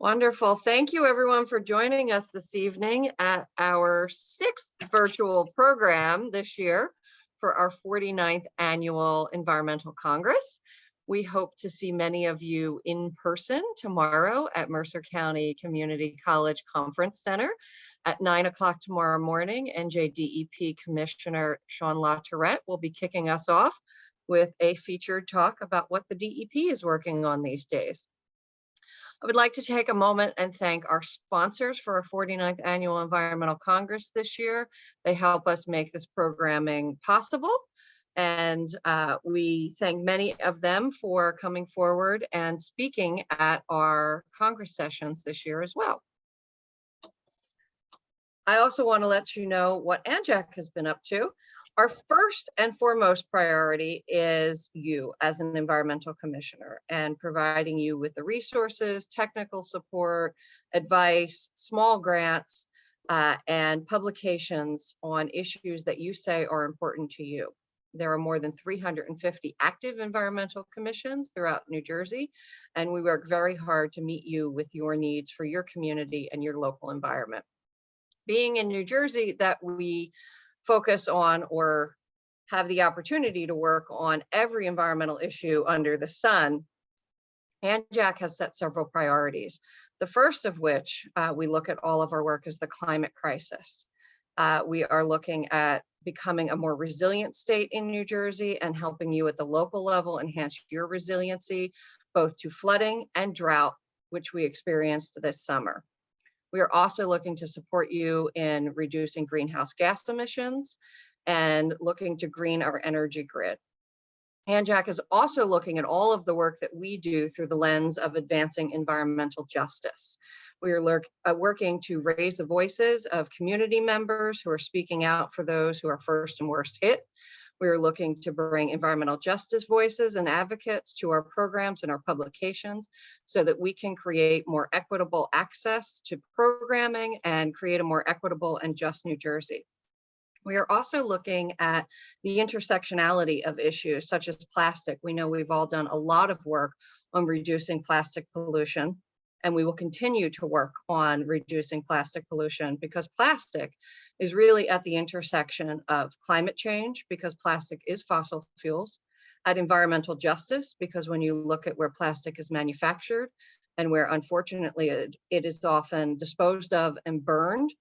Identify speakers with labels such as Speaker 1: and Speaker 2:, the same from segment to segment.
Speaker 1: Wonderful. Thank you everyone for joining us this evening at our 6th virtual program this year for our 49th annual Environmental Congress. We hope to see many of you in person tomorrow at Mercer County Community College Conference Center at 9 o'clock tomorrow morning. NJDEP Commissioner Sean LaTourette will be kicking us off with a featured talk about what the DEP is working on these days. I would like to take a moment and thank our sponsors for our 49th Annual Environmental Congress this year. They help us make this programming possible. And we thank many of them for coming forward and speaking at our Congress sessions this year as well. I also want to let you know what ANJAC has been up to. Our first and foremost priority is you as an environmental commissioner and providing you with the resources, technical support, advice, small grants, and publications on issues that you say are important to you. There are more than 350 active environmental commissions throughout New Jersey, and we work very hard to meet you with your needs for your community and your local environment. Being in New Jersey, that we focus on or have the opportunity to work on every environmental issue under the sun, ANJAC has set several priorities. The first of which we look at all of our work is the climate crisis. We are looking at becoming a more resilient state in New Jersey and helping you at the local level enhance your resiliency, both to flooding and drought, which we experienced this summer. We are also looking to support you in reducing greenhouse gas emissions and looking to green our energy grid. ANJAC is also looking at all of the work that we do through the lens of advancing environmental justice. We are working to raise the voices of community members who are speaking out for those who are first and worst hit. We are looking to bring environmental justice voices and advocates to our programs and our publications so that we can create more equitable access to programming and create a more equitable and just New Jersey. We are also looking at the intersectionality of issues such as plastic. We know we've all done a lot of work on reducing plastic pollution, and we will continue to work on reducing plastic pollution because plastic is really at the intersection of climate change, because plastic is fossil fuels, at environmental justice, because when you look at where plastic is manufactured and where unfortunately it is often disposed of and burned,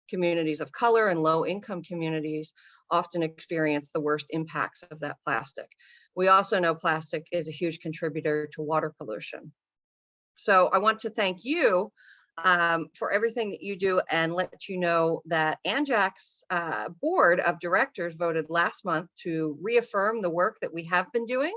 Speaker 1: communities of color and low-income communities often experience the worst impacts of that plastic. We also know plastic is a huge contributor to water pollution. So I want to thank you for everything that you do and let you know that ANJAC's board of directors voted last month to reaffirm the work that we have been doing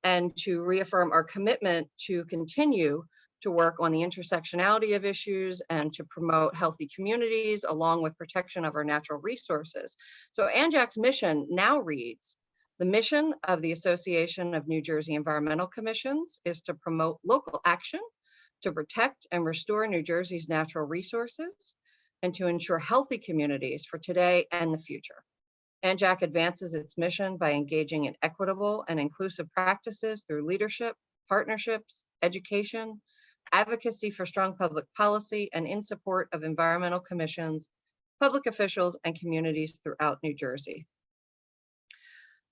Speaker 1: and to reaffirm our commitment to continue to work on the intersectionality of issues and to promote healthy communities along with protection of our natural resources. So ANJAC's mission now reads, the mission of the Association of New Jersey Environmental Commissions is to promote local action to protect and restore New Jersey's natural resources and to ensure healthy communities for today and the future. ANJAC advances its mission by engaging in equitable and inclusive practices through leadership, partnerships, education, advocacy for strong public policy, and in support of environmental commissions, public officials, and communities throughout New Jersey.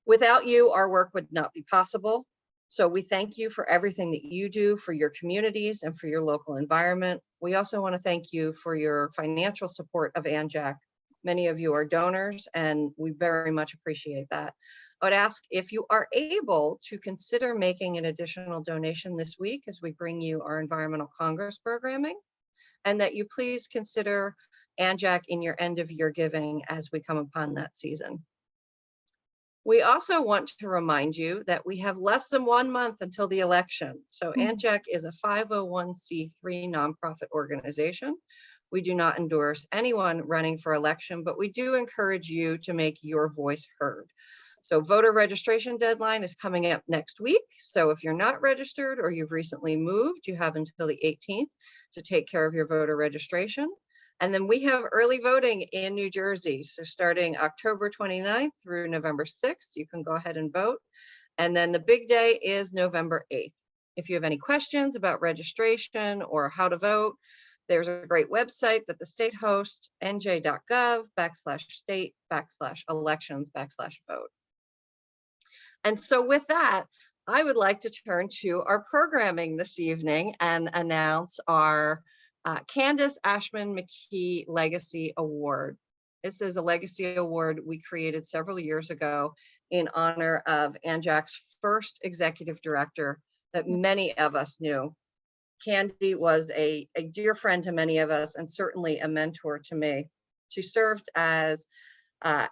Speaker 1: Without you, our work would not be possible. So we thank you for everything that you do for your communities and for your local environment. We also want to thank you for your financial support of ANJAC. Many of you are donors, and we very much appreciate that. I would ask if you are able to consider making an additional donation this week as we bring you our Environmental Congress programming, and that you please consider ANJAC in your end of year giving as we come upon that season. We also want to remind you that we have less than 1 month until the election. So ANJAC is a 501c3 nonprofit organization. We do not endorse anyone running for election, but we do encourage you to make your voice heard. So voter registration deadline is coming up next week. So if you're not registered or you've recently moved, you have until the 18th to take care of your voter registration. And then we have early voting in New Jersey. So starting October 29th through November 6th, you can go ahead and vote. And then the big day is November 8th. If you have any questions about registration or how to vote, there's a great website that the state hosts, nj.gov/state/elections/vote. And so with that, I would like to turn to our programming this evening and announce our Candace Ashman Mckee Legacy Award. This is a legacy award we created several years ago in honor of ANJAC's first executive director that many of us knew. Candy was a dear friend to many of us and certainly a mentor to me. She served as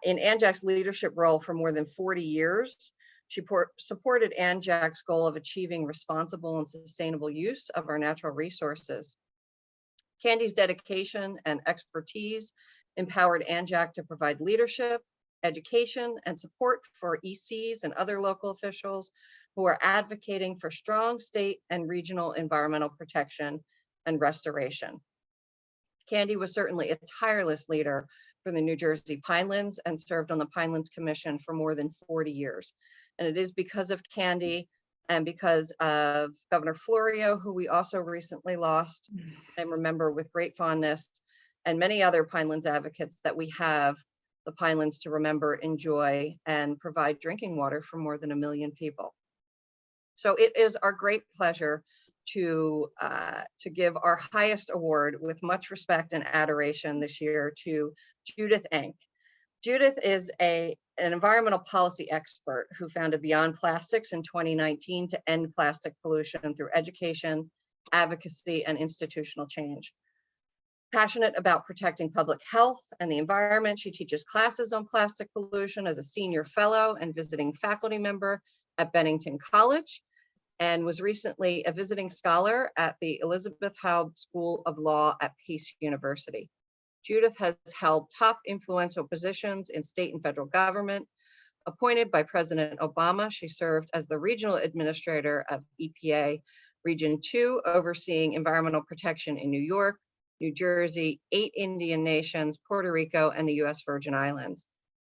Speaker 1: in ANJAC's leadership role for more than 40 years. She supported ANJAC's goal of achieving responsible and sustainable use of our natural resources. Candy's dedication and expertise empowered ANJAC to provide leadership, education, and support for ECs and other local officials who are advocating for strong state and regional environmental protection and restoration. Candy was certainly a tireless leader for the New Jersey Pinelands and served on the Pinelands Commission for more than 40 years. And it is because of Candy and because of Governor Florio, who we also recently lost and remember with great fondness, and many other Pinelands advocates that we have the Pinelands to remember, enjoy, and provide drinking water for more than 1 million people. So it is our great pleasure to give our highest award with much respect and adoration this year to Judith Enck. Judith is an environmental policy expert who founded Beyond Plastics in 2019 to end plastic pollution through education, advocacy, and institutional change. Passionate about protecting public health and the environment, she teaches classes on plastic pollution as a senior fellow and visiting faculty member at Bennington College, and was recently a visiting scholar at the Elizabeth Haub School of Law at Pace University. Judith has held top influential positions in state and federal government. Appointed by President Obama, she served as the regional administrator of EPA Region 2, overseeing environmental protection in New York, New Jersey, 8 Indian nations, Puerto Rico, and the US Virgin Islands.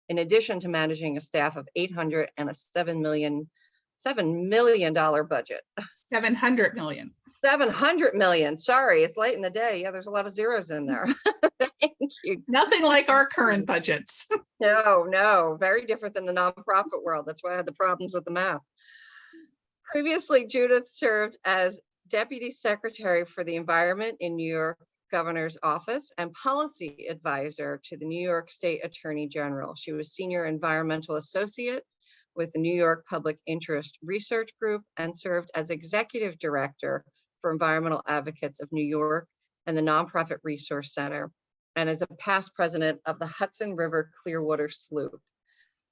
Speaker 1: In addition to managing a staff of 800 and a $7 million budget.
Speaker 2: 700 million.
Speaker 1: 700 million. Sorry, it's late in the day. Yeah, there's a lot of zeros in there. Thank you.
Speaker 2: Nothing like our current budgets.
Speaker 1: No, very different than the nonprofit world. That's why I had the problems with the math. Previously, Judith served as Deputy Secretary for the Environment in New York Governor's Office and Policy Advisor to the New York State Attorney General. She was Senior Environmental Associate with the New York Public Interest Research Group and served as Executive Director for Environmental Advocates of New York and the Nonprofit Resource Center, and is a past president of the Hudson River Clearwater Sloop.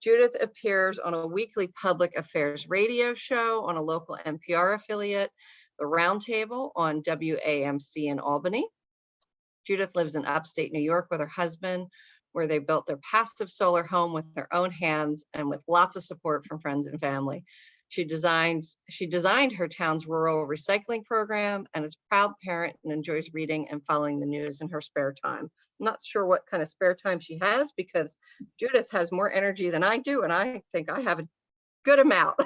Speaker 1: Judith appears on a weekly public affairs radio show on a local NPR affiliate, The Roundtable on WAMC in Albany. Judith lives in upstate New York with her husband, where they built their passive solar home with their own hands and with lots of support from friends and family. She designed her town's rural recycling program and is a proud parent and enjoys reading and following the news in her spare time. I'm not sure what kind of spare time she has because Judith has more energy than I do, and I think I have a good amount.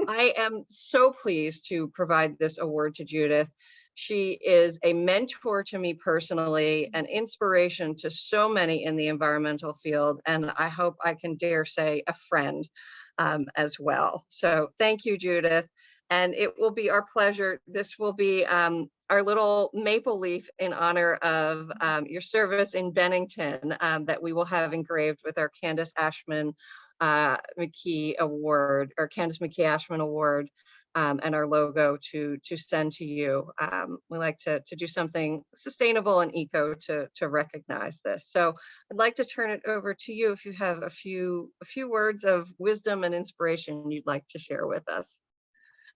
Speaker 1: I am so pleased to provide this award to Judith. She is a mentor to me personally, an inspiration to so many in the environmental field, and I hope I can dare say a friend as well. So thank you, Judith. And it will be our pleasure. This will be our little maple leaf in honor of your service in Bennington that we will have engraved with our Candace Ashman Mckee Award, or Candace Mckee Ashman Award, and our logo to send to you. We like to do something sustainable and eco to recognize this. So I'd like to turn it over to you if you have a few words of wisdom and inspiration you'd like to share with us.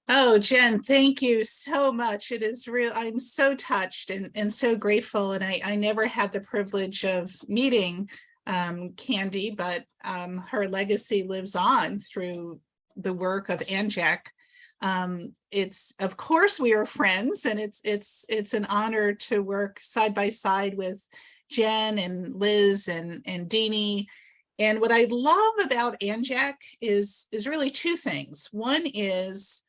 Speaker 2: Oh, Jen, thank you so much. It is real. I'm so touched and so grateful. And I never had the privilege of meeting Candy, but her legacy lives on through the work of ANJAC. It's, of course, we are friends, and it's an honor to work side by side with Jen and Liz and Deanie. And what I love about ANJAC is really two things. One is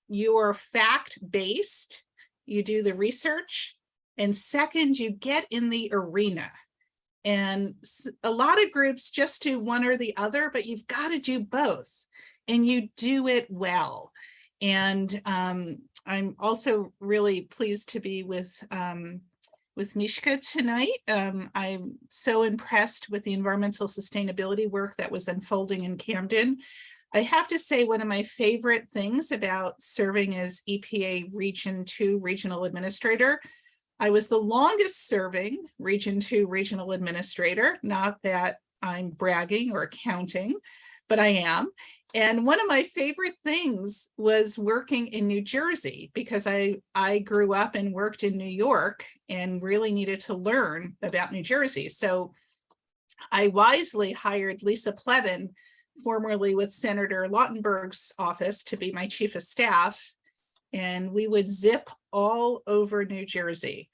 Speaker 2: you're fact-based, you do the research, and second, you get in the arena. And a lot of groups just do one or the other, but you've got to do both, and you do it well. And I'm also really pleased to be with Meishka tonight. I'm so impressed with the environmental sustainability work that was unfolding in Camden. I have to say, one of my favorite things about serving as EPA Region 2 Regional Administrator, I was the longest serving Region 2 Regional Administrator, not that I'm bragging or counting, but I am. And one of my favorite things was working in New Jersey, because I grew up and worked in New York and really needed to learn about New Jersey. So I wisely hired Lisa Plevin, formerly with Senator Lautenberg's office, to be my chief of staff. And we would zip all over New Jersey.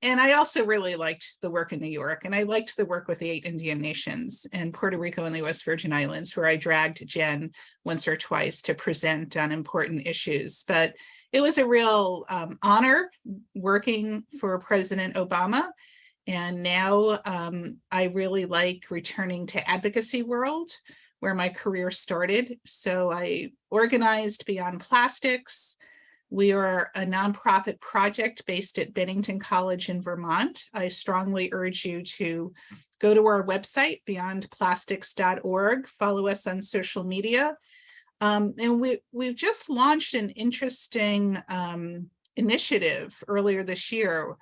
Speaker 2: And I also really liked the work in New York, and I liked the work with the 8 Indian nations and Puerto Rico and the West Virgin Islands, where I dragged Jen once or twice to present on important issues. But it was a real honor working for President Obama. And now I really like returning to advocacy world, where my career started. So I organized Beyond Plastics. We are a nonprofit project based at Bennington College in Vermont. I strongly urge you to go to our website, beyondplastics.org, follow us on social media. And we've just launched an interesting initiative earlier this year.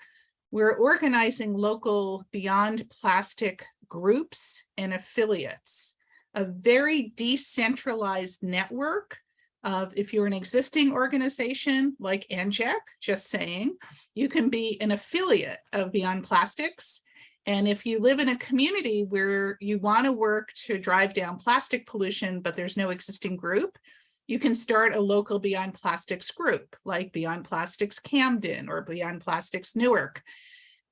Speaker 2: We're organizing local Beyond Plastic groups and affiliates, a very decentralized network of, if you're an existing organization like ANJAC, just saying, you can be an affiliate of Beyond Plastics. And if you live in a community where you want to work to drive down plastic pollution, but there's no existing group, you can start a local Beyond Plastics group, like Beyond Plastics Camden or Beyond Plastics Newark.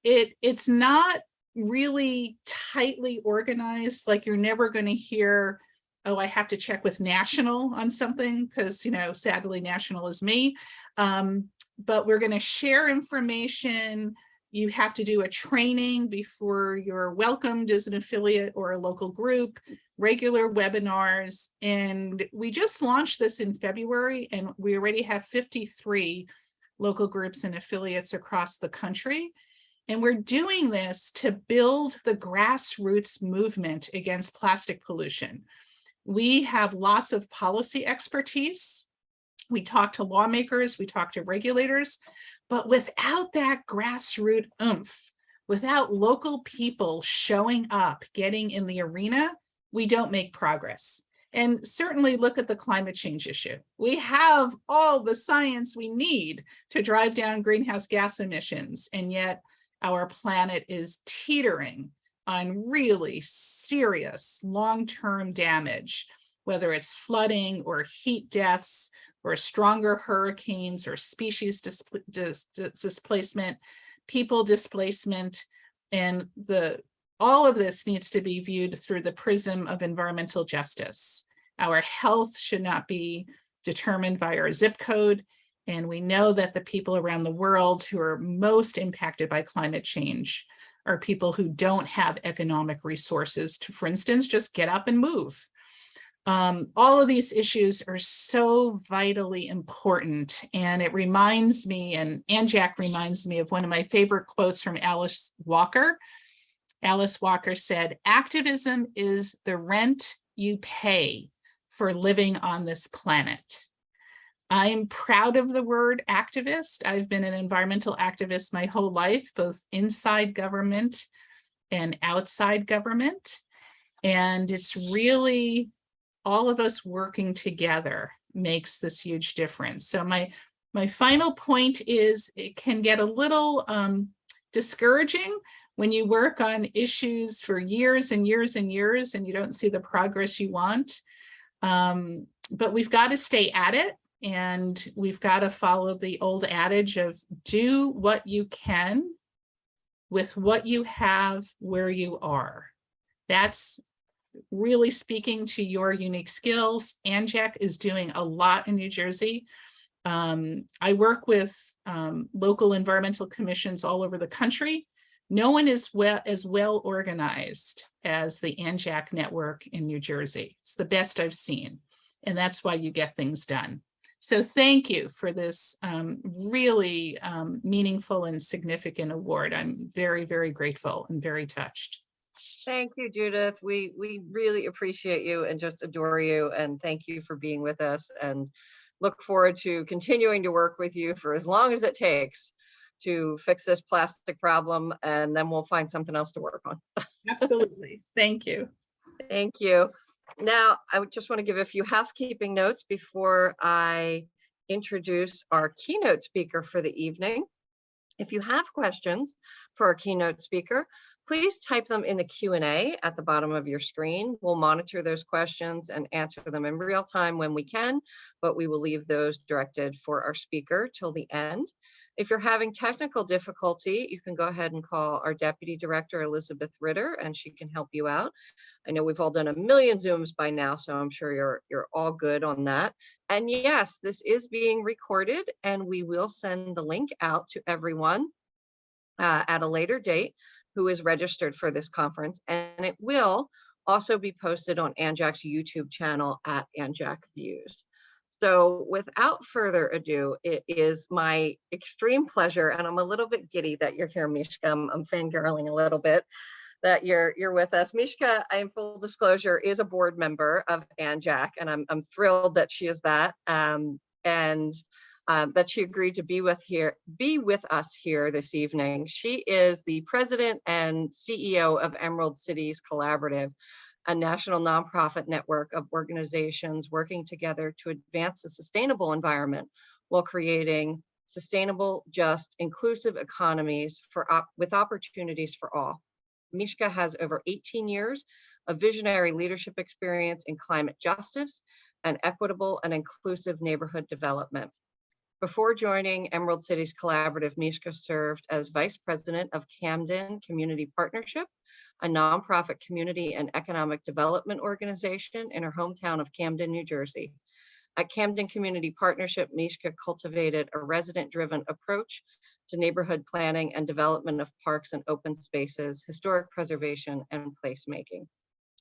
Speaker 2: It's not really tightly organized. Like, you're never going to hear, oh, I have to check with National on something, because, you know, sadly, National is me. But we're going to share information. You have to do a training before you're welcomed as an affiliate or a local group, regular webinars. And we just launched this in February, and we already have 53 local groups and affiliates across the country. And we're doing this to build the grassroots movement against plastic pollution. We have lots of policy expertise. We talk to lawmakers, we talk to regulators, but without that grassroots oomph, without local people showing up, getting in the arena, we don't make progress. And certainly look at the climate change issue. We have all the science we need to drive down greenhouse gas emissions, and yet our planet is teetering on really serious long-term damage, whether it's flooding or heat deaths or stronger hurricanes or species displacement, people displacement. And all of this needs to be viewed through the prism of environmental justice. Our health should not be determined by our zip code. And we know that the people around the world who are most impacted by climate change are people who don't have economic resources to, for instance, just get up and move. All of these issues are so vitally important. And it reminds me, and ANJAC reminds me of one of my favorite quotes from Alice Walker. Alice Walker said, "Activism is the rent you pay for living on this planet." I'm proud of the word activist. I've been an environmental activist my whole life, both inside government and outside government. And it's really all of us working together makes this huge difference. So my final point is, it can get a little discouraging when you work on issues for years and years and years and you don't see the progress you want. But we've got to stay at it. And we've got to follow the old adage of do what you can with what you have where you are. That's really speaking to your unique skills. ANJAC is doing a lot in New Jersey. I work with local environmental commissions all over the country. No one is as well organized as the ANJAC network in New Jersey. It's the best I've seen, and that's why you get things done. So thank you for this really meaningful and significant award. I'm very, very grateful and very touched.
Speaker 1: Thank you, Judith. We really appreciate you and just adore you, and thank you for being with us, and look forward to continuing to work with you for as long as it takes to fix this plastic problem, and then we'll find something else to work on.
Speaker 2: Absolutely. Thank you.
Speaker 1: Thank you. Now, I would just want to give a few housekeeping notes before I introduce our keynote speaker for the evening. If you have questions for our keynote speaker, please type them in the Q&A at the bottom of your screen. We'll monitor those questions and answer them in real time when we can, but we will leave those directed for our speaker till the end. If you're having technical difficulty, you can go ahead and call our Deputy Director, Elizabeth Ritter, and she can help you out. I know we've all done a million Zooms by now, so I'm sure you're all good on that. And yes, this is being recorded, and we will send the link out to everyone at a later date who is registered for this conference, and it will also be posted on ANJAC's YouTube channel at ANJAC Views. So without further ado, it is my extreme pleasure, and I'm a little bit giddy that you're here, Meishka. I'm fangirling a little bit that you're with us. Meishka, in full disclosure, is a board member of ANJAC, and I'm thrilled that she is that, and that she agreed to be with us here this evening. She is the president and CEO of Emerald Cities Collaborative, a national nonprofit network of organizations working together to advance a sustainable environment while creating sustainable, just, inclusive economies with opportunities for all. Meishka has over 18 years of visionary leadership experience in climate justice and equitable and inclusive neighborhood development. Before joining Emerald Cities Collaborative, Meishka served as Vice President of Camden Community Partnership, a nonprofit community and economic development organization in her hometown of Camden, New Jersey. At Camden Community Partnership, Meishka cultivated a resident-driven approach to neighborhood planning and development of parks and open spaces, historic preservation, and placemaking.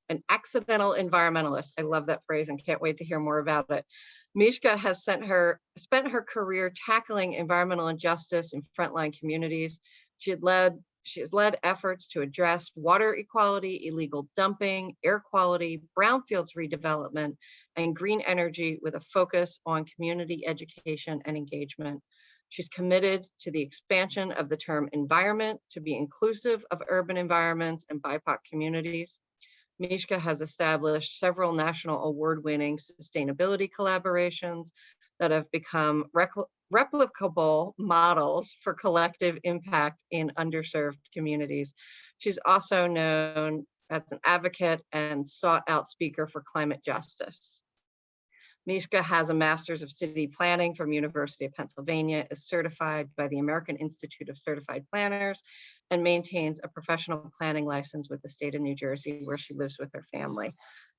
Speaker 1: An accidental environmentalist, I love that phrase and can't wait to hear more about it. Meishka has spent her career tackling environmental injustice in frontline communities. She has led efforts to address water equality, illegal dumping, air quality, brownfields redevelopment, and green energy with a focus on community education and engagement. She's committed to the expansion of the term environment to be inclusive of urban environments and BIPOC communities. Meishka has established several national award-winning sustainability collaborations that have become replicable models for collective impact in underserved communities. She's also known as an advocate and sought-out speaker for climate justice. Meishka has a Master's of City Planning from University of Pennsylvania, is certified by the American Institute of Certified Planners, and maintains a professional planning license with the state of New Jersey, where she lives with her family.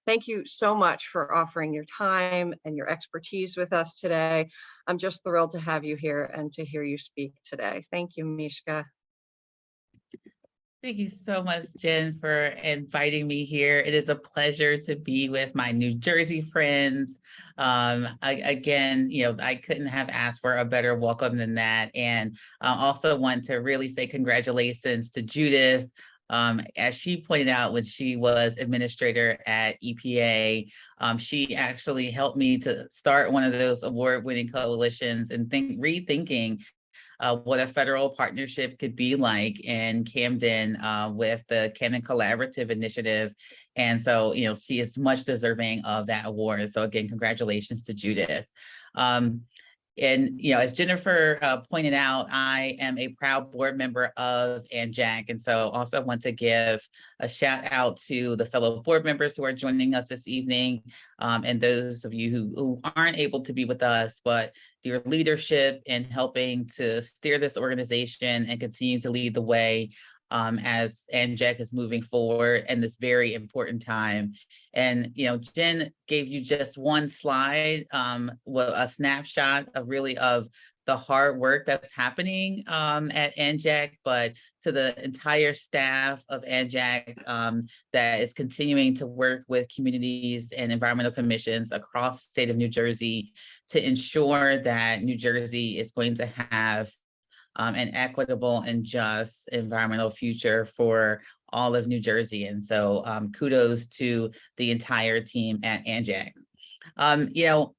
Speaker 1: Thank you so much for offering your time and your expertise with us today. I'm just thrilled to have you here and to hear you speak today. Thank you, Meishka.
Speaker 3: Thank you so much, Jen, for inviting me here. It is a pleasure to be with my New Jersey friends. Again, I couldn't have asked for a better welcome than that. And I also want to really say congratulations to Judith. As she pointed out when she was administrator at EPA, she actually helped me to start one of those award-winning coalitions and rethinking what a federal partnership could be like in Camden with the Camden Collaborative Initiative. And so, she is much deserving of that award. So again, congratulations to Judith. And, as Jennifer pointed out, I am a proud board member of ANJAC. And so also want to give a shout out to the fellow board members who are joining us this evening, and those of you who aren't able to be with us, but your leadership in helping to steer this organization and continue to lead the way as NJAC is moving forward in this very important time. And, Jen gave you just one slide, a snapshot of really of the hard work that's happening at NJAC, but to the entire staff of NJAC that is continuing to work with communities and environmental commissions across the state of New Jersey to ensure that New Jersey is going to have an equitable and just environmental future for all of New Jersey. And so kudos to the entire team at NJAC.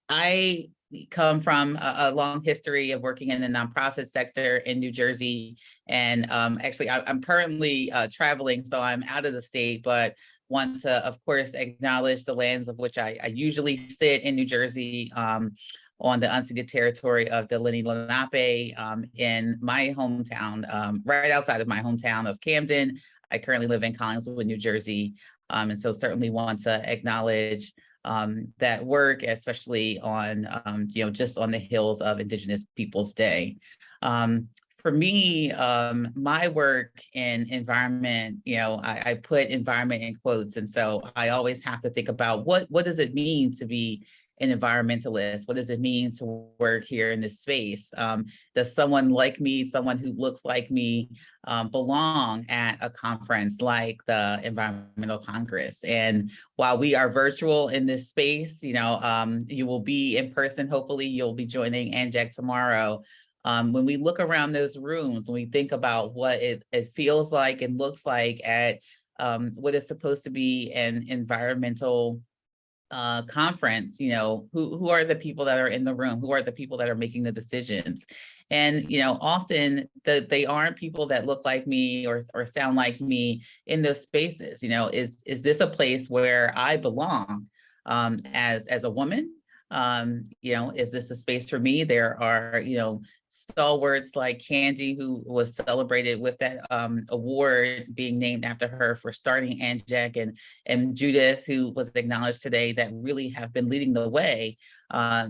Speaker 3: I come from a long history of working in the nonprofit sector in New Jersey. And actually, I'm currently traveling, so I'm out of the state, but want to, of course, acknowledge the lands of which I usually sit in New Jersey, on the unceded territory of the Lenni Lenape in my hometown, right outside of my hometown of Camden. I currently live in Collingswood, New Jersey. And so certainly want to acknowledge that work, especially on, just on the heels of Indigenous Peoples Day. For me, my work in environment, I put environment in quotes. And so I always have to think about what does it mean to be an environmentalist? What does it mean to work here in this space? Does someone like me, someone who looks like me, belong at a conference like the Environmental Congress? And while we are virtual in this space, you will be in person. Hopefully you'll be joining NJAC tomorrow. When we look around those rooms, when we think about what it feels like and looks like at what is supposed to be an environmental conference, who are the people that are in the room? Who are the people that are making the decisions? And, often they aren't people that look like me or sound like me in those spaces. Is this a place where I belong as a woman? Is this a space for me? There are, stalwarts like Candy, who was celebrated with that award being named after her for starting NJAC, and Judith, who was acknowledged today, that really have been leading the way. Do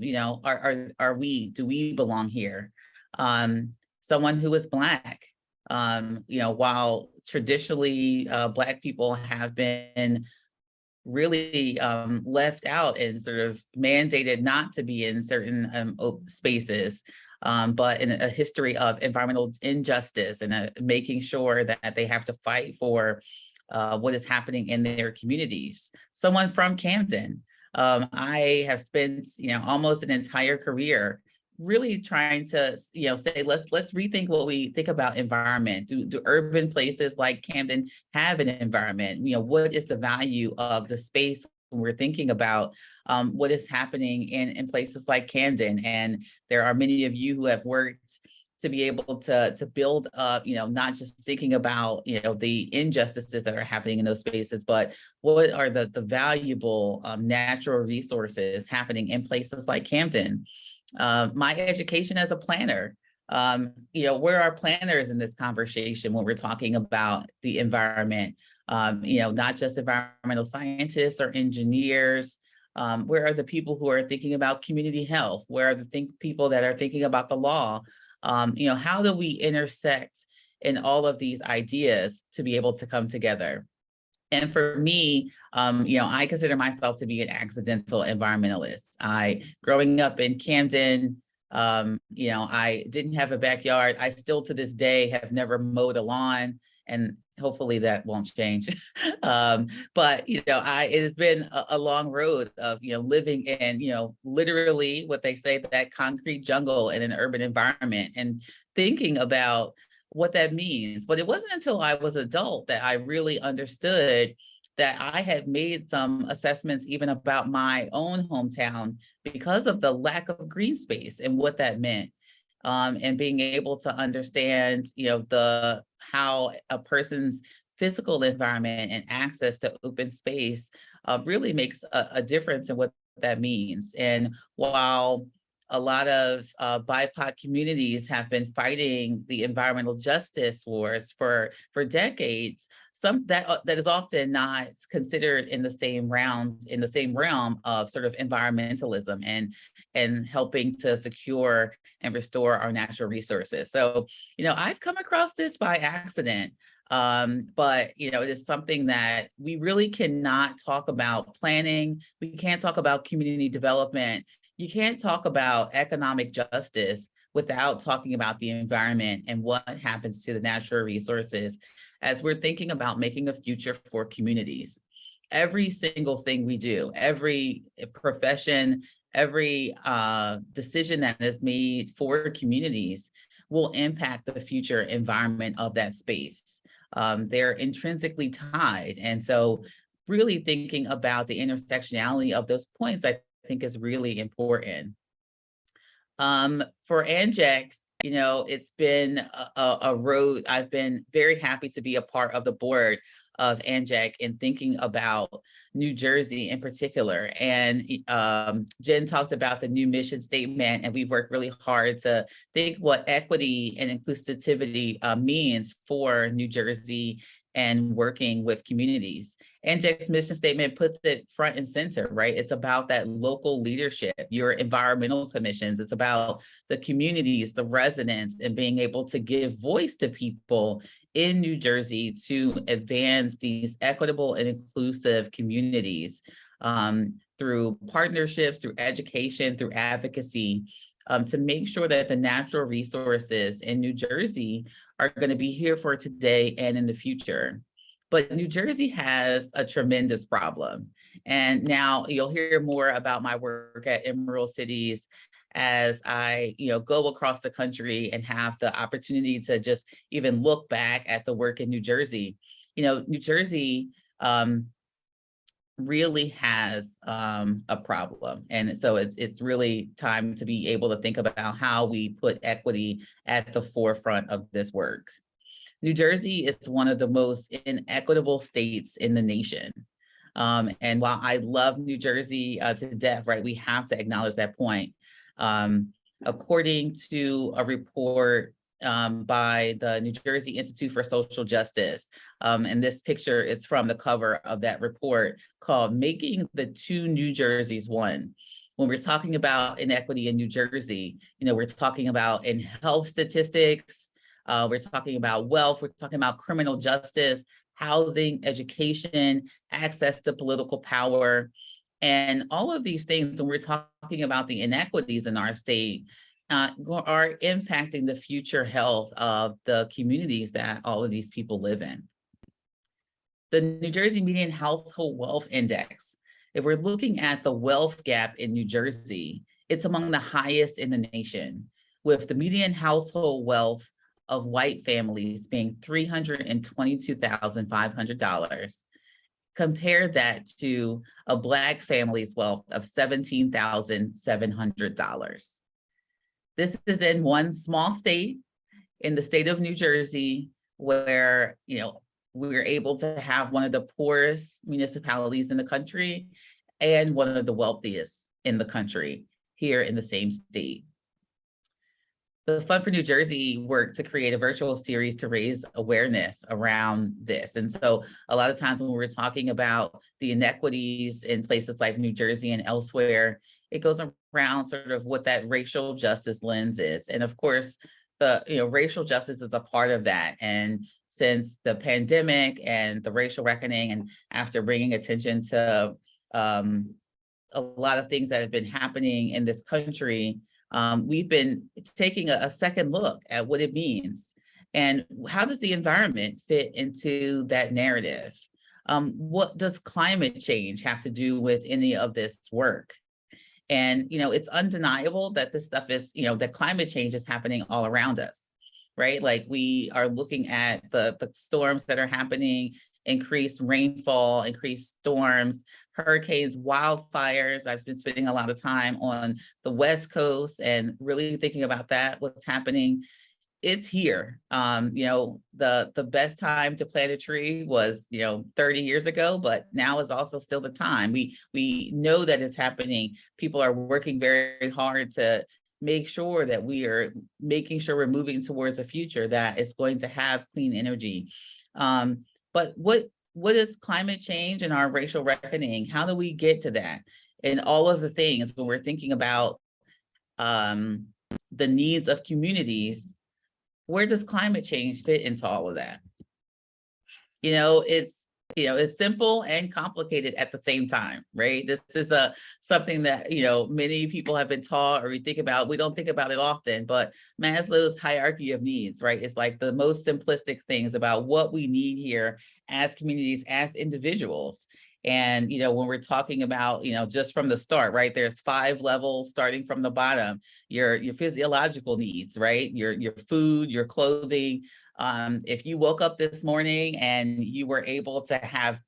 Speaker 3: we belong here? Someone who is Black, while traditionally Black people have been really left out and sort of mandated not to be in certain spaces, but in a history of environmental injustice and making sure that they have to fight for what is happening in their communities. Someone from Camden, I have spent almost an entire career really trying to say let's rethink what we think about environment. Do urban places like Camden have an environment? What is the value of the space when we're thinking about what is happening in places like Camden? And there are many of you who have worked to be able to build up, not just thinking about the injustices that are happening in those spaces, but what are the valuable natural resources happening in places like Camden. My education as a planner, where are planners in this conversation when we're talking about the environment? Not just environmental scientists or engineers. Where are the people who are thinking about community health? Where are the people that are thinking about the law? How do we intersect in all of these ideas to be able to come together? And for me, I consider myself to be an accidental environmentalist. Growing up in Camden, I didn't have a backyard. I still to this day have never mowed a lawn, and hopefully that won't change. But it has been a long road of living in literally what they say, that concrete jungle in an urban environment, and thinking about what that means. But it wasn't until I was adult that I really understood that I had made some assessments even about my own hometown because of the lack of green space and what that meant. And being able to understand, how a person's physical environment and access to open space really makes a difference in what that means. And while a lot of BIPOC communities have been fighting the environmental justice wars for decades, that is often not considered in the same realm of sort of environmentalism and helping to secure and restore our natural resources. So, I've come across this by accident. But it is something that we really cannot talk about planning. We can't talk about community development. You can't talk about economic justice without talking about the environment and what happens to the natural resources as we're thinking about making a future for communities. Every single thing we do, every profession, every decision that is made for communities will impact the future environment of that space. They're intrinsically tied. And so really thinking about the intersectionality of those points, I think is really important. For ANJAC, it's been a road. I've been very happy to be a part of the board of ANJAC and thinking about New Jersey in particular. And Jen talked about the new mission statement, and we've worked really hard to think what equity and inclusivity means for New Jersey and working with communities. ANJAC's mission statement puts it front and center, right? It's about that local leadership, your environmental commissions. It's about the communities, the residents, and being able to give voice to people in New Jersey to advance these equitable and inclusive communities through partnerships, through education, through advocacy, to make sure that the natural resources in New Jersey are going to be here for today and in the future. But New Jersey has a tremendous problem. And now you'll hear more about my work at Emerald Cities as I go across the country and have the opportunity to just even look back at the work in New Jersey. New Jersey really has a problem. And so it's really time to be able to think about how we put equity at the forefront of this work. New Jersey is one of the most inequitable states in the nation. And while I love New Jersey to death, right, we have to acknowledge that point. According to a report by the New Jersey Institute for Social Justice, and this picture is from the cover of that report called Making the Two New Jerseys One. When we're talking about inequity in New Jersey, we're talking about in health statistics, we're talking about wealth, we're talking about criminal justice, housing, education, access to political power. And all of these things, when we're talking about the inequities in our state, are impacting the future health of the communities that all of these people live in. The New Jersey Median Household Wealth Index, if we're looking at the wealth gap in New Jersey, it's among the highest in the nation, with the median household wealth of white families being $322,500. Compare that to a Black family's wealth of $17,700. This is in one small state, in the state of New Jersey, where we're able to have one of the poorest municipalities in the country and one of the wealthiest in the country here in the same state. The Fund for New Jersey worked to create a virtual series to raise awareness around this. And so a lot of times when we're talking about the inequities in places like New Jersey and elsewhere, it goes around sort of what that racial justice lens is. And of course, the racial justice is a part of that. And since the pandemic and the racial reckoning, and after bringing attention to a lot of things that have been happening in this country, we've been taking a second look at what it means and how does the environment fit into that narrative? What does climate change have to do with any of this work? And, it's undeniable that this stuff is, that climate change is happening all around us, right? Like we are looking at the storms that are happening, increased rainfall, increased storms, hurricanes, wildfires. I've been spending a lot of time on the West Coast and really thinking about that, what's happening. It's here. The best time to plant a tree was, 30 years ago, but now is also still the time. We know that it's happening. People are working very hard to make sure that we are making sure we're moving towards a future that is going to have clean energy. But what is climate change and our racial reckoning? How do we get to that? And all of the things when we're thinking about the needs of communities, where does climate change fit into all of that? it's simple and complicated at the same time, right? This is something that, many people have been taught or we think about. We don't think about it often, but Maslow's hierarchy of needs, right? It's like the most simplistic things about what we need here as communities, as individuals. And, when we're talking about, just from the start, right, there's 5 levels starting from the bottom, your physiological needs, right? Your food, your clothing. If you woke up this morning and you were able to have,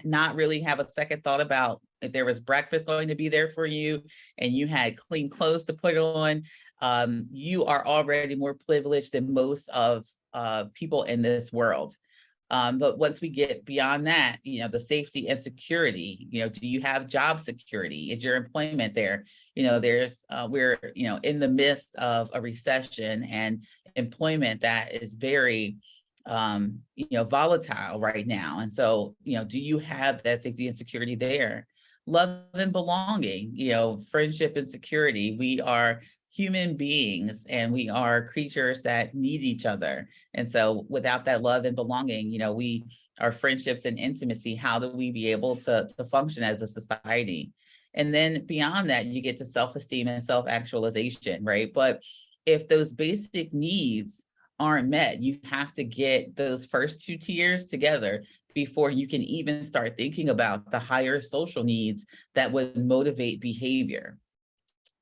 Speaker 3: not really have a second thought about if there was breakfast going to be there for you and you had clean clothes to put on, you are already more privileged than most of people in this world. But once we get beyond that, the safety and security, do you have job security? Is your employment there? We're, in the midst of a recession and employment that is very, volatile right now. And so, do you have that safety and security there? Love and belonging, friendship and security. We are human beings and we are creatures that need each other. And so without that love and belonging, our friendships and intimacy, how do we be able to function as a society? And then beyond that, you get to self-esteem and self-actualization, right? But if those basic needs aren't met, you have to get those first 2 tiers together before you can even start thinking about the higher social needs that would motivate behavior.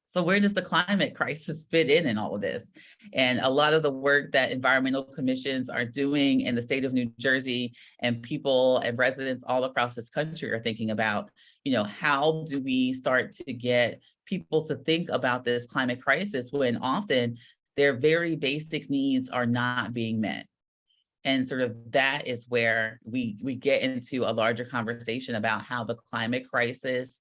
Speaker 3: So where does the climate crisis fit in all of this? And a lot of the work that environmental commissions are doing in the state of New Jersey and people and residents all across this country are thinking about, how do we start to get people to think about this climate crisis when often their very basic needs are not being met? And sort of that is where we get into a larger conversation about how the climate crisis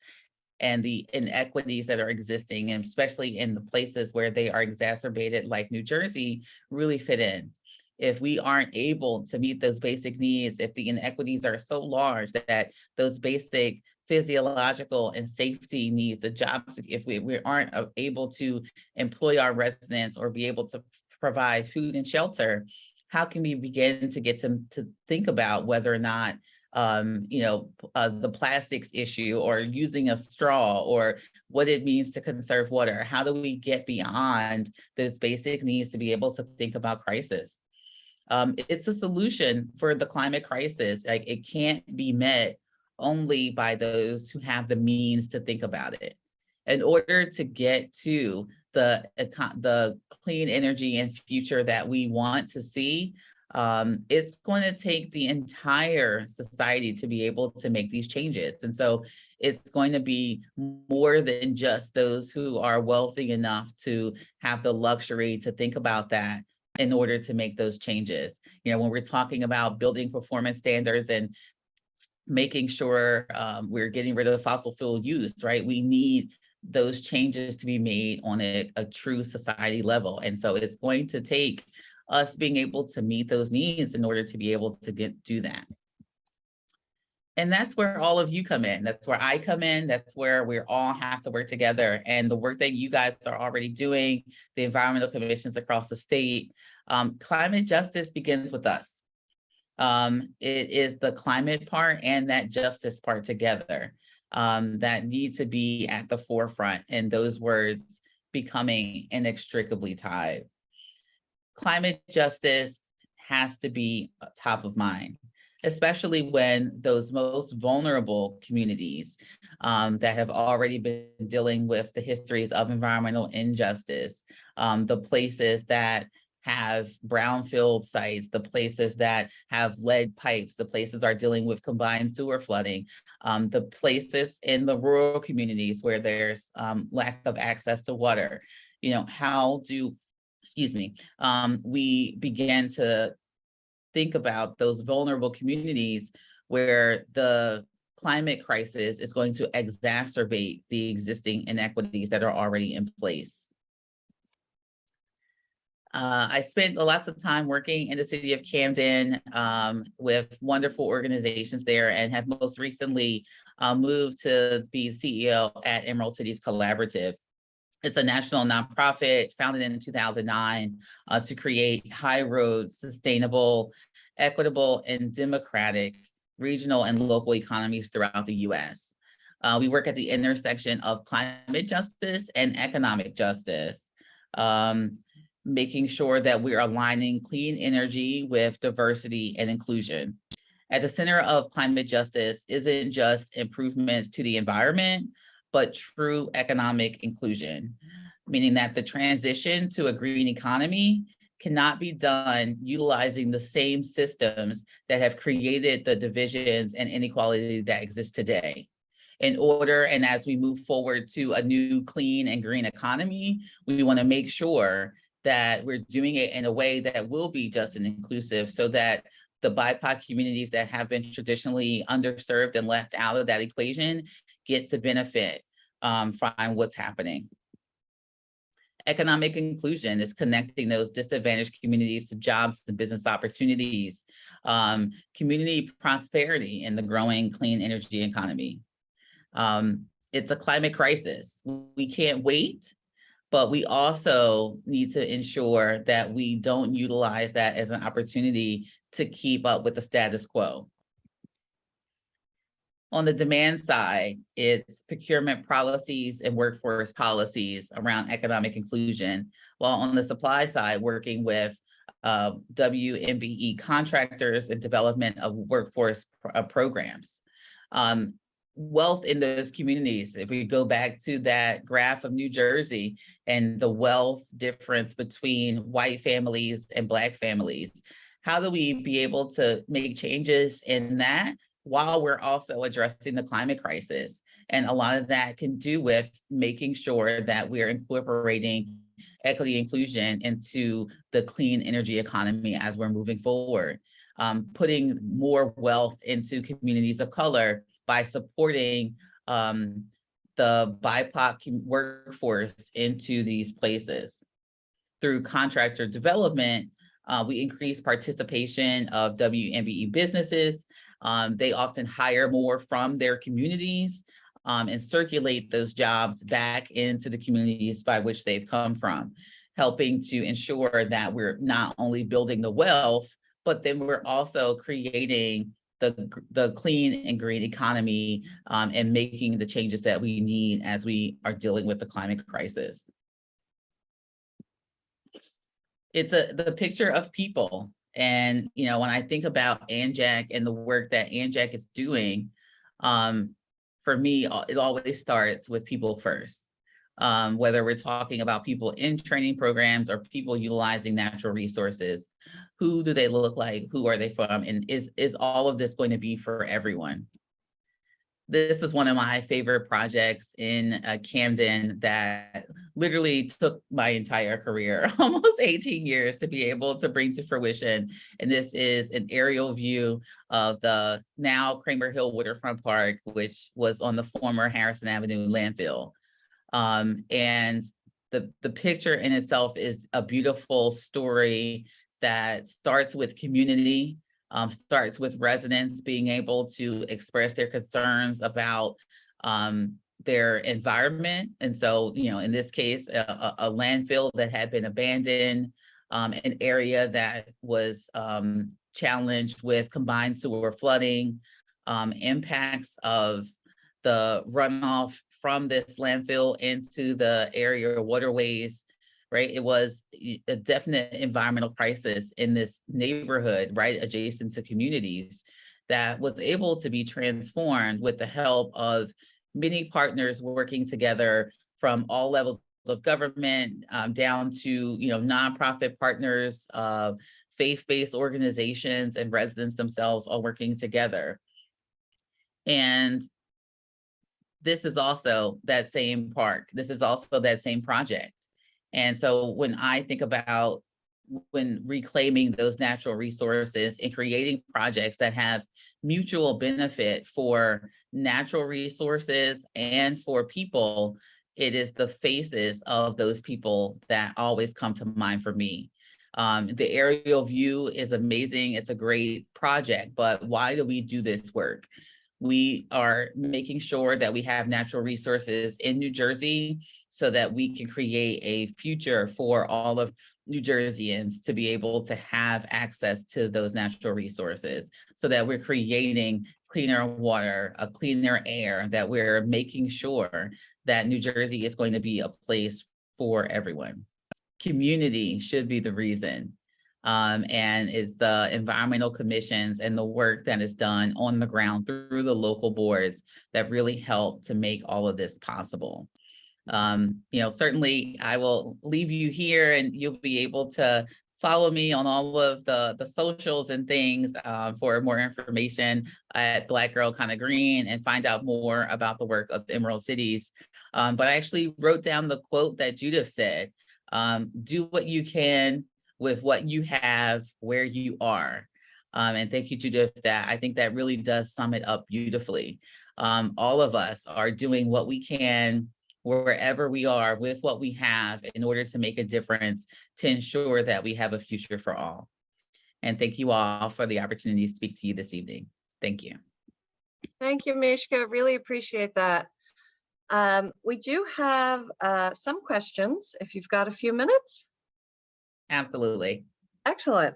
Speaker 3: and the inequities that are existing, and especially in the places where they are exacerbated, like New Jersey, really fit in. If we aren't able to meet those basic needs, if the inequities are so large that those basic physiological and safety needs, the jobs, if we aren't able to employ our residents or be able to provide food and shelter, how can we begin to get to think about whether or not the plastics issue or using a straw or what it means to conserve water? How do we get beyond those basic needs to be able to think about crisis? It's a solution for the climate crisis. Like, it can't be met only by those who have the means to think about it. In order to get to the clean energy and future that we want to see, it's going to take the entire society to be able to make these changes. And so it's going to be more than just those who are wealthy enough to have the luxury to think about that in order to make those changes. When we're talking about building performance standards and making sure we're getting rid of fossil fuel use, right? We need those changes to be made on a true society level. And so it's going to take us being able to meet those needs in order to be able to do that. And that's where all of you come in. That's where I come in. That's where we all have to work together. And the work that you guys are already doing, the environmental commissions across the state, climate justice begins with us. It is the climate part and that justice part together that need to be at the forefront, and those words becoming inextricably tied. Climate justice has to be top of mind, especially when those most vulnerable communities that have already been dealing with the histories of environmental injustice, the places that have brownfield sites, the places that have lead pipes, the places are dealing with combined sewer flooding, the places in the rural communities where there's lack of access to water. How do, we begin to think about those vulnerable communities where the climate crisis is going to exacerbate the existing inequities that are already in place. I spent lots of time working in the city of Camden with wonderful organizations there, and have most recently moved to be CEO at Emerald Cities Collaborative. It's a national nonprofit founded in 2009 to create high road, sustainable, equitable, and democratic regional and local economies throughout the US. We work at the intersection of climate justice and economic justice, making sure that we're aligning clean energy with diversity and inclusion. At the center of climate justice isn't just improvements to the environment, but true economic inclusion, meaning that the transition to a green economy cannot be done utilizing the same systems that have created the divisions and inequality that exist today. In order, and as we move forward to a new clean and green economy, we want to make sure that we're doing it in a way that will be just and inclusive, so that the BIPOC communities that have been traditionally underserved and left out of that equation get to benefit from what's happening. Economic inclusion is connecting those disadvantaged communities to jobs and business opportunities, community prosperity in the growing clean energy economy. It's a climate crisis. We can't wait, but we also need to ensure that we don't utilize that as an opportunity to keep up with the status quo. On the demand side, it's procurement policies and workforce policies around economic inclusion, while on the supply side, working with WMBE contractors and development of workforce programs. Wealth in those communities, if we go back to that graph of New Jersey and the wealth difference between white families and Black families, how do we be able to make changes in that while we're also addressing the climate crisis? And a lot of that can do with making sure that we're incorporating equity inclusion into the clean energy economy as we're moving forward, putting more wealth into communities of color by supporting the BIPOC workforce into these places. Through contractor development, we increase participation of WMBE businesses. They often hire more from their communities and circulate those jobs back into the communities by which they've come from, helping to ensure that we're not only building the wealth, but then we're also creating the clean and green economy and making the changes that we need as we are dealing with the climate crisis. It's the picture of people. And, you know, when I think about ANJAC and the work that ANJAC is doing, for me, it always starts with people first. Whether we're talking about people in training programs or people utilizing natural resources, who do they look like? Who are they from? And is all of this going to be for everyone? This is one of my favorite projects in Camden that literally took my entire career, almost 18 years, to be able to bring to fruition. And this is an aerial view of the now Kramer Hill Waterfront Park, which was on the former Harrison Avenue landfill. And the picture in itself is a beautiful story that starts with community, starts with residents being able to express their concerns about their environment. And so, you know, in this case, a landfill that had been abandoned, an area that was challenged with combined sewer flooding, impacts of the runoff from this landfill into the area waterways, right? It was a definite environmental crisis in this neighborhood, right, adjacent to communities, that was able to be transformed with the help of many partners working together from all levels of government down to, you know, nonprofit partners, faith-based organizations, and residents themselves all working together. And this is also that same park. This is also that same project. And so when I think about when reclaiming those natural resources and creating projects that have mutual benefit for natural resources and for people, it is the faces of those people that always come to mind for me. The aerial view is amazing. It's a great project, but why do we do this work? We are making sure that we have natural resources in New Jersey so that we can create a future for all of New Jerseyans to be able to have access to those natural resources, so that we're creating cleaner water, a cleaner air, that we're making sure that New Jersey is going to be a place for everyone. Community should be the reason. And it's the environmental commissions and the work that is done on the ground through the local boards that really help to make all of this possible. Certainly I will leave you here and you'll be able to follow me on all of the socials and things for more information at Black Girl Kinda Green and find out more about the work of Emerald Cities. But I actually wrote down the quote that Judith said, do what you can with what you have where you are. And thank you, Judith, that I think that really does sum it up beautifully. All of us are doing what we can wherever we are with what we have in order to make a difference to ensure that we have a future for all. And thank you all for the opportunity to speak to you this evening. Thank you.
Speaker 1: Thank you, Meishka. Really appreciate that. We do have some questions if you've got a few minutes.
Speaker 3: Absolutely.
Speaker 1: Excellent.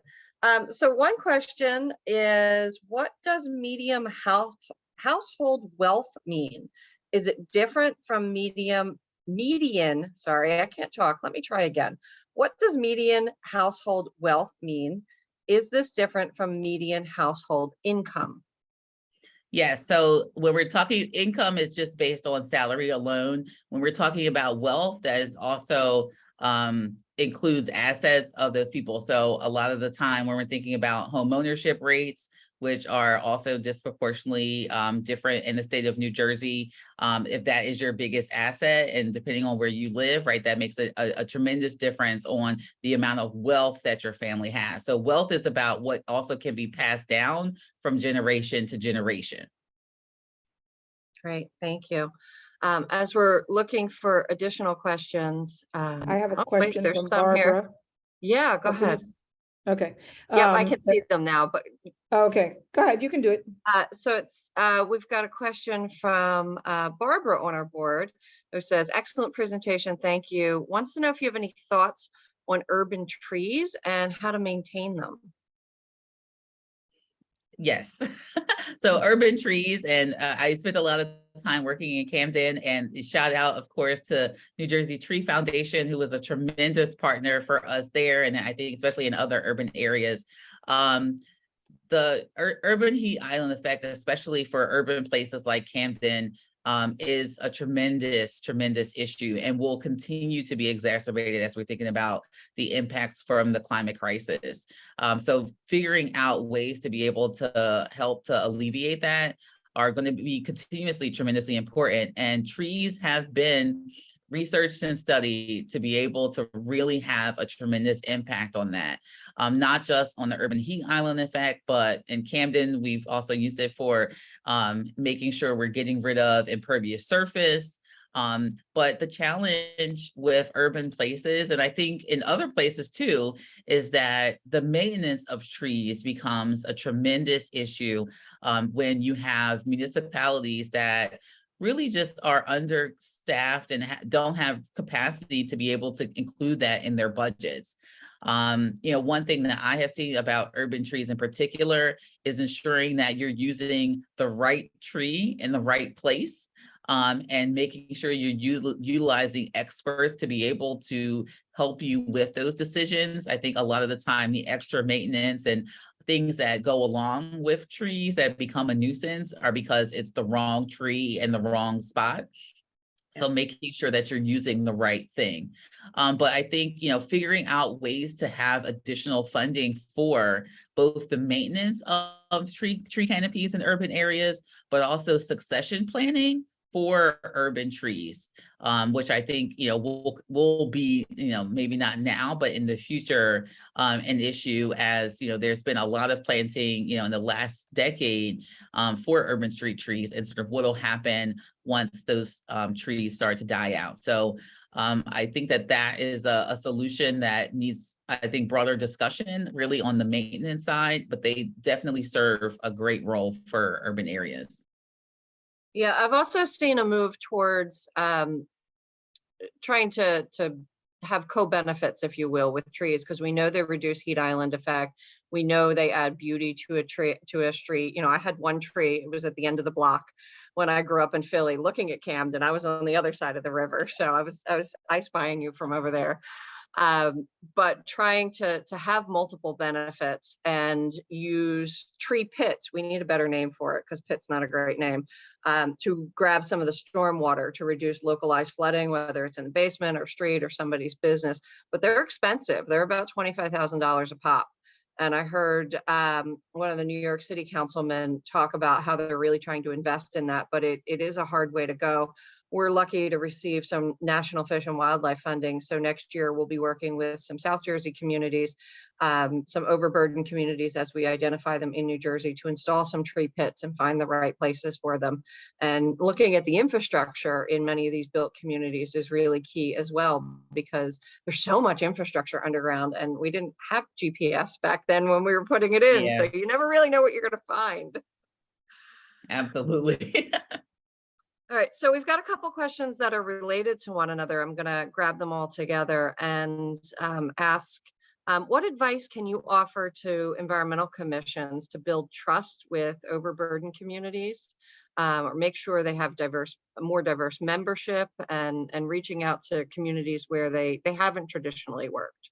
Speaker 1: So one question is, what does medium household wealth mean? Is it different from median, sorry, I can't talk. Let me try again. What does median household wealth mean? Is this different from median household income?
Speaker 3: Yes, so when we're talking income is just based on salary alone. When we're talking about wealth, that is also includes assets of those people. So a lot of the time when we're thinking about home ownership rates, which are also disproportionately different in the state of New Jersey, if that is your biggest asset, and depending on where you live, right, that makes a tremendous difference on the amount of wealth that your family has. So wealth is about what also can be passed down from generation to generation.
Speaker 1: Great, thank you. As we're looking for additional questions.
Speaker 4: I have a question
Speaker 1: there's
Speaker 4: from
Speaker 1: some here.
Speaker 4: Barbara.
Speaker 1: Yeah, go ahead.
Speaker 4: Okay.
Speaker 1: Yeah, I can see them now, but
Speaker 4: Okay, go ahead. You can do it.
Speaker 1: so it's we've got a question from Barbara on our board who says, excellent presentation, thank you. Wants to know if you have any thoughts on urban trees and how to maintain them.
Speaker 3: Yes. So urban trees, and I spent a lot of time working in Camden, and shout out, of course, to New Jersey Tree Foundation, who was a tremendous partner for us there. And I think especially in other urban areas. The urban heat island effect, especially for urban places like Camden, is a tremendous issue and will continue to be exacerbated as we're thinking about the impacts from the climate crisis. So figuring out ways to be able to help to alleviate that are going to be continuously tremendously important. And trees have been researched and studied to be able to really have a tremendous impact on that. Not just on the urban heat island effect, but in Camden, we've also used it for making sure we're getting rid of impervious surface. But the challenge with urban places, and I think in other places too, is that the maintenance of trees becomes a tremendous issue when you have municipalities that really just are understaffed and don't have capacity to be able to include that in their budgets. One thing that I have seen about urban trees in particular is ensuring that you're using the right tree in the right place, and making sure you're utilizing experts to be able to help you with those decisions. I think a lot of the time the extra maintenance and things that go along with trees that become a nuisance are because it's the wrong tree in the wrong spot. So making sure that you're using the right thing. But I think, figuring out ways to have additional funding for both the maintenance of tree canopies in urban areas, but also succession planning for urban trees, which I think, will be, maybe not now, but in the future, an issue as, there's been a lot of planting, in the last decade for urban street trees, and sort of what'll happen once those trees start to die out. So I think that is a solution that needs, I think, broader discussion really on the maintenance side, but they definitely serve a great role for urban areas.
Speaker 1: Yeah, I've also seen a move towards trying to have co-benefits, if you will, with trees, because we know they reduce heat island effect. We know they add beauty to a tree, to a street. You know, I had one tree, it was at the end of the block when I grew up in Philly looking at Camden. I was on the other side of the river, so I was I spying you from over there. But trying to have multiple benefits and use tree pits, we need a better name for it because pit's not a great name, to grab some of the storm water to reduce localized flooding, whether it's in the basement or street or somebody's business. But they're expensive. They're about $25,000 a pop. And I heard one of the New York City councilmen talk about how they're really trying to invest in that, but it is a hard way to go. We're lucky to receive some National Fish and Wildlife funding. So next year we'll be working with some South Jersey communities, some overburdened communities as we identify them in New Jersey, to install some tree pits and find the right places for them. And looking at the infrastructure in many of these built communities is really key as well, because there's so much infrastructure underground and we didn't have GPS back then when we were putting it in.
Speaker 3: Yeah.
Speaker 1: So you never really know what you're going to find.
Speaker 3: Absolutely.
Speaker 1: All right, so we've got a couple questions that are related to one another. I'm going to grab them all together and ask, what advice can you offer to environmental commissions to build trust with overburdened communities, or make sure they have more diverse membership, and reaching out to communities where they haven't traditionally worked?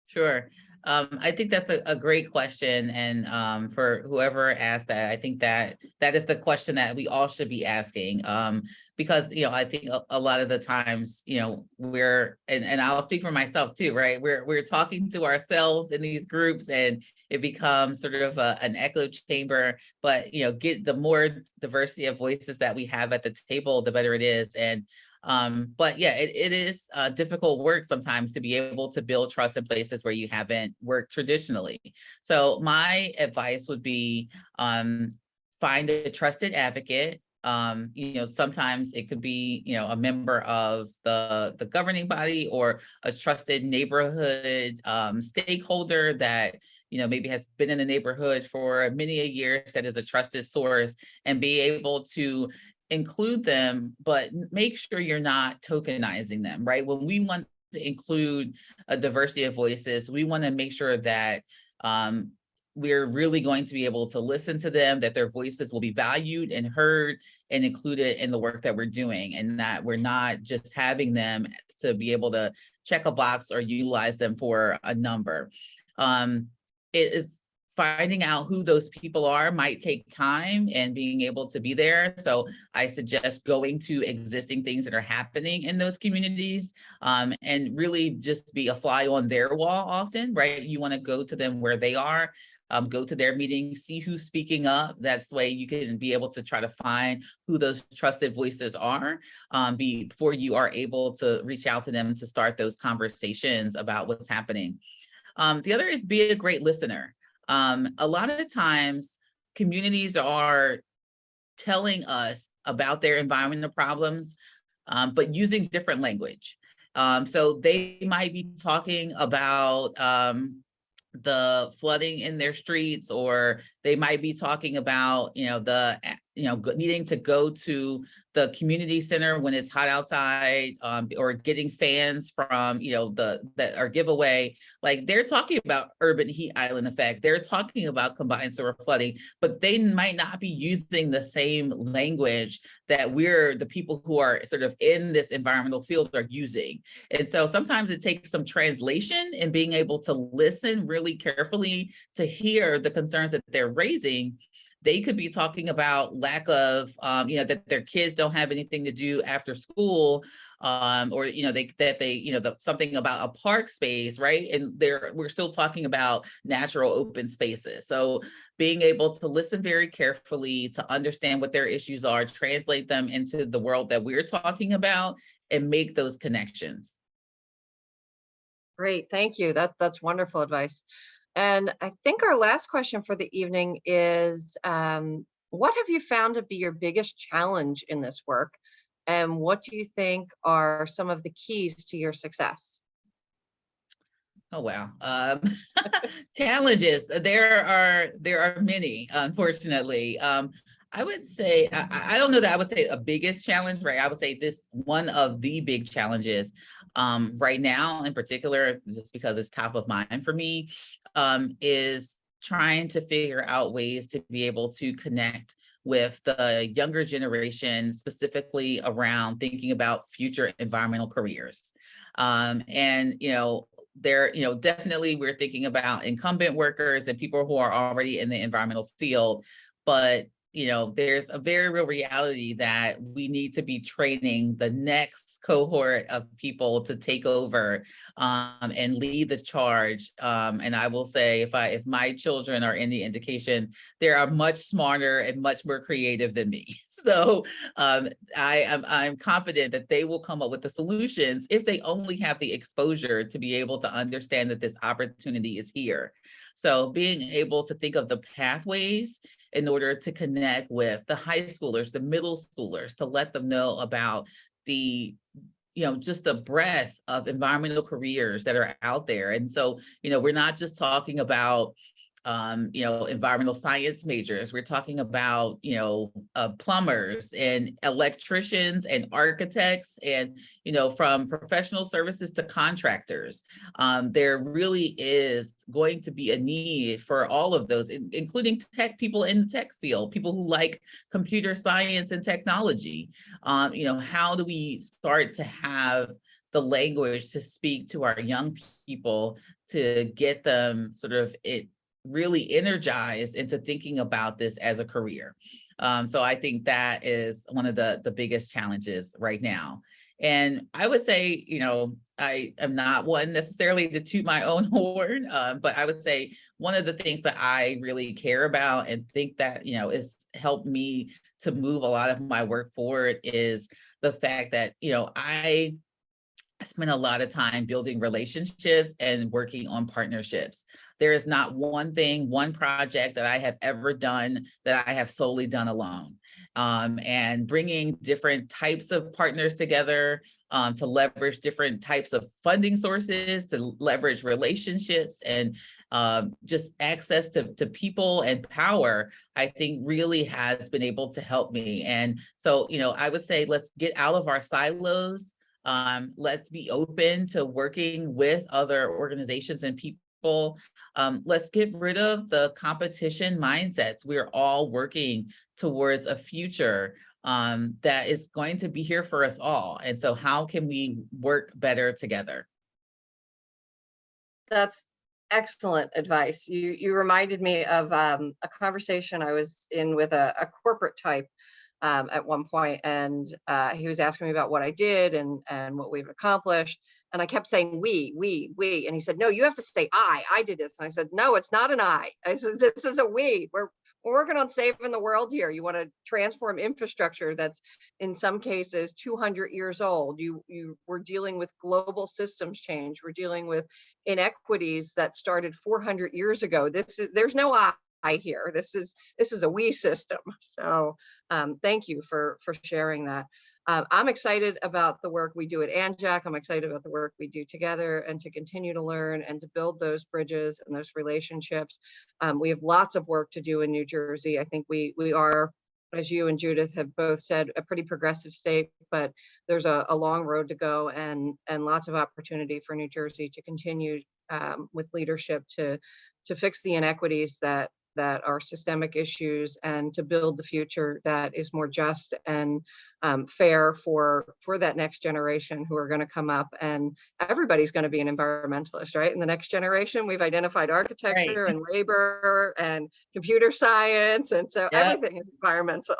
Speaker 3: Sure. I think that's a great question. And for whoever asked that, I think that is the question that we all should be asking. Because, you know, I think a lot of the times, you know, we're, and I'll speak for myself too, right? We're talking to ourselves in these groups and it becomes sort of an echo chamber, but, you know, the more diversity of voices that we have at the table, the better it is. And but yeah, it is difficult work sometimes to be able to build trust in places where you haven't worked traditionally. So my advice would be find a trusted advocate. You know, sometimes it could be, you know, a member of the governing body or a trusted neighborhood stakeholder that, you know, maybe has been in the neighborhood for many a years, that is a trusted source, and be able to include them, but make sure you're not tokenizing them, right? When we want to include a diversity of voices, we want to make sure that we're really going to be able to listen to them, that their voices will be valued and heard and included in the work that we're doing, and that we're not just having them to be able to check a box or utilize them for a number. It is finding out who those people are might take time and being able to be there. So I suggest going to existing things that are happening in those communities and really just be a fly on their wall often, right? You want to go to them where they are, go to their meetings, see who's speaking up. That's the way you can be able to try to find who those trusted voices are before you are able to reach out to them to start those conversations about what's happening. The other is be a great listener. A lot of the times communities are telling us about their environmental problems, but using different language. So they might be talking about the flooding in their streets, or they might be talking about, needing to go to the community center when it's hot outside, or getting fans from, that are giveaway. Like, they're talking about urban heat island effect. They're talking about combined sewer flooding, but they might not be using the same language that we're the people who are sort of in this environmental field are using. And so sometimes it takes some translation and being able to listen really carefully to hear the concerns that they're raising. They could be talking about lack of, that their kids don't have anything to do after school, or something about a park space, right? And we're still talking about natural open spaces. So being able to listen very carefully to understand what their issues are, translate them into the world that we're talking about, and make those connections.
Speaker 1: Great, thank you. That's wonderful advice. And I think our last question for the evening is, what have you found to be your biggest challenge in this work? And what do you think are some of the keys to your success?
Speaker 3: Oh, wow. Challenges. There are many, unfortunately. I would say, I don't know that I would say a biggest challenge, right? I would say this one of the big challenges right now in particular, just because it's top of mind for me, is trying to figure out ways to be able to connect with the younger generation, specifically around thinking about future environmental careers. And, definitely we're thinking about incumbent workers and people who are already in the environmental field, but there's a very real reality that we need to be training the next cohort of people to take over and lead the charge. And I will say, if my children are any indication, they are much smarter and much more creative than me. So I'm confident that they will come up with the solutions if they only have the exposure to be able to understand that this opportunity is here. So being able to think of the pathways in order to connect with the high schoolers, the middle schoolers, to let them know about the, just the breadth of environmental careers that are out there. And so, we're not just talking about, environmental science majors. We're talking about, plumbers and electricians and architects and, from professional services to contractors. There really is going to be a need for all of those, including tech people in the tech field, people who like computer science and technology. How do we start to have the language to speak to our young people to get them sort of really energized into thinking about this as a career? So I think that is one of the biggest challenges right now. And I would say, I am not one necessarily to toot my own horn, but I would say one of the things that I really care about and think that, has helped me to move a lot of my work forward is the fact that, I spend a lot of time building relationships and working on partnerships. There is not one project that I have ever done that I have solely done alone. And bringing different types of partners together to leverage different types of funding sources, to leverage relationships and just access to people and power, I think really has been able to help me. And so, I would say, let's get out of our silos. Let's be open to working with other organizations and people. Let's get rid of the competition mindsets. We're all working towards a future that is going to be here for us all. And so how can we work better together?
Speaker 1: That's excellent advice. You reminded me of a conversation I was in with a corporate type at one point, and he was asking me about what I did and what we've accomplished. And I kept saying we, and he said, no, you have to say I did this. And I said, no, it's not an I said, this is a we. We're working on saving the world here. You want to transform infrastructure that's in some cases 200 years old. We're dealing with global systems change. We're dealing with inequities that started 400 years ago. There's no I here. This is a we system. So thank you for sharing that. I'm excited about the work we do at ANJAC. I'm excited about the work we do together and to continue to learn and to build those bridges and those relationships. We have lots of work to do in New Jersey. I think we are, as you and Judith have both said, a pretty progressive state, but there's a long road to go and lots of opportunity for New Jersey to continue with leadership to fix the inequities that are systemic issues and to build the future that is more just and fair for that next generation who are going to come up. And everybody's going to be an environmentalist, right? In the next generation, we've identified architecture and labor and computer science. And so everything is environmental.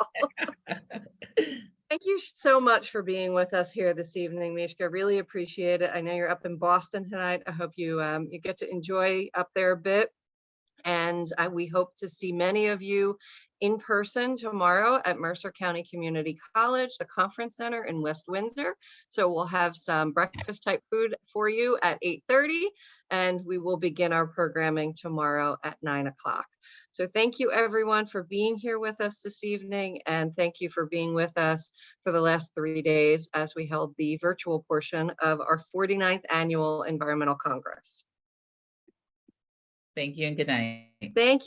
Speaker 1: Thank you so much for being with us here this evening, Meishka. Really appreciate it. I know you're up in Boston tonight. I hope you get to enjoy up there a bit. And we hope to see many of you in person tomorrow at Mercer County Community College, the Conference Center in West Windsor. So we'll have some breakfast type food for you at 8:30, and we will begin our programming tomorrow at 9 o'clock. So thank you everyone for being here with us this evening, and thank you for being with us for the last 3 days as we held the virtual portion of our 49th Annual Environmental Congress.
Speaker 3: Thank you and good night.
Speaker 1: Thank you.